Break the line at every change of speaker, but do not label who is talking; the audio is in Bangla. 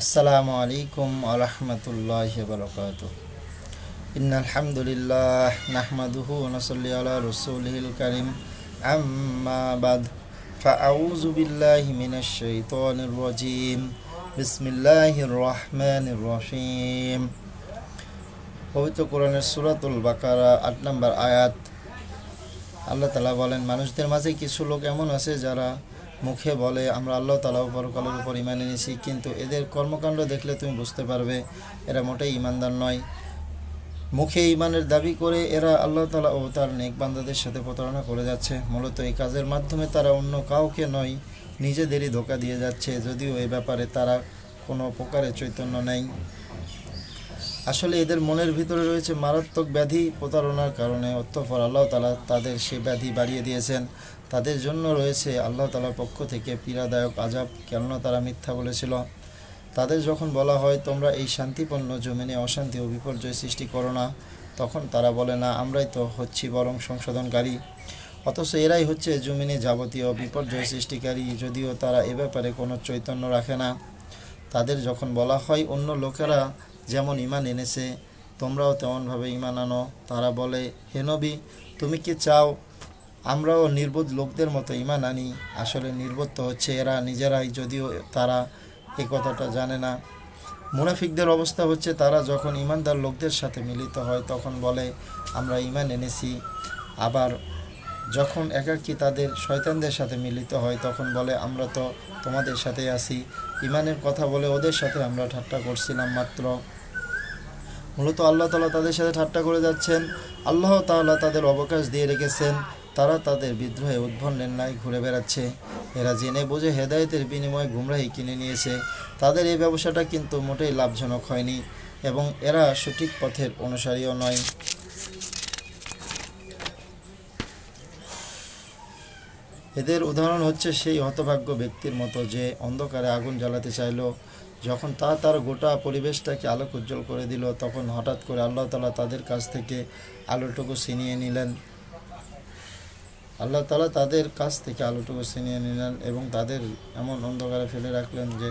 আসসালামু আলাইকুম ওয়া রাহমাতুল্লাহি ওয়া বারাকাতুহু। ইন্নাল হামদুলিল্লাহ নাহমাদুহু ওয়া নুসাল্লি আলা রাসূলিল কারীম। আম্মা বাদ, ফাআউযু বিল্লাহি মিনাশ শাইতানির রাজীম। বিসমিল্লাহির রহমানির রহিম। পবিত্র কোরআনের সূরাতুল বাকারা ৮ নম্বর আয়াত। আল্লাহ তাআলা বলেন, মানুষদের মাঝে কিছু লোক এমন আছে যারা মুখে বলে আমরা আল্লাহ তাআলা ও পরকালের উপর ঈমান এনেছি, কিন্তু এদের কর্মকাণ্ড দেখলে তুমি বুঝতে পারবে এরা মোটেই ঈমানদার নয়। মুখে ঈমানের দাবি করে এরা আল্লাহ তাআলা ও তার নেক বান্দাদের সাথে প্রতারণা করে যাচ্ছে। মূলত এই কাজের মাধ্যমে তারা অন্য কাউকে নয়, নিজেদেরই ধোঁকা দিয়ে যাচ্ছে, যদিও এ ব্যাপারে তারা কোনো প্রকারে চৈতন্য নেই। আসলে এদের মনের ভিতরে রয়েছে মারাত্মক ব্যাধি প্রতারণার কারণে। অতঃপর আল্লাহ তাআলা তাদের সে ব্যাধি বাড়িয়ে দিয়েছেন। তাদের জন্য রয়েছে আল্লাহ তাআলার পক্ষ থেকে পীড়াদায়ক আযাব, কেননা তারা মিথ্যা বলেছিল। তাদের যখন বলা হয় তোমরা এই শান্তিপূর্ণ জমিনে অশান্তি ও বিপর্যয় সৃষ্টি করো না, তখন তারা বলে না, আমরাই তো হচ্ছি বরং সংশোধনকারী। অথচ এরাই হচ্ছে জমিনে যাবতীয় বিপর্যয় সৃষ্টিকারী, যদিও তারা এ ব্যাপারে কোনো চৈতন্য রাখে না। তাদের যখন বলা হয় অন্য লোকেরা যেমন ঈমান এনেছে তোমরাও তেমনভাবে ঈমান আনো, তারা বলে, হে নবী, তুমি কি চাও আমরাও নির্বোধ লোকদের মতো ঈমান আনি? আসলে নির্বোধ তো হচ্ছে এরা নিজেরাই, যদিও তারা এই কথাটা জানে না। মুনাফিকদের অবস্থা হচ্ছে তারা যখন ঈমানদার লোকদের সাথে মিলিত হয় তখন বলে আমরা ঈমান এনেছি, আবার যখন একাকী তাদের শয়তানদের সাথে মিলিত হয় তখন বলে আমরা তো তোমাদের সাথে আছি। ঈমানের কথা বলে ওদের সাথে আমরা ঠাট্টা করছিলাম মাত্র। মূলত আল্লাহ তাআলা তাদের সাথে ঠাট্টা করে যাচ্ছেন। আল্লাহ তাআলা তাদের অবকাশ দিয়ে রেখেছেন। তারা তাদের বিদ্রোহে উদ্ভন্ডের ন্যায় ঘুরে বেড়াচ্ছে। এরা জেনে বুঝে হেদায়েতের বিনিময়ে গুমরাহি কিনে নিয়েছে। তাদের এই ব্যবসাটা কিন্তু মোটেই লাভজনক হয়নি এবং এরা সঠিক পথের অনুসারীও নয়। এদের উদাহরণ হচ্ছে সেই হতভাগ্য ব্যক্তির মতো যে অন্ধকারে আগুন জ্বালাতে চাইল। যখন তা তার গোটা পরিবেশটাকে আলোক উজ্জ্বল করে দিল, তখন হঠাৎ করে আল্লাহ তাআলা তাদের কাছ থেকে আলোটুকু ছিনিয়ে নিলেন। আল্লাহ তাআলা তাদের কাছ থেকে আলোটুকু ছিনিয়ে নিলেন এবং তাদের এমন অন্ধকারে ফেলে রাখলেন যে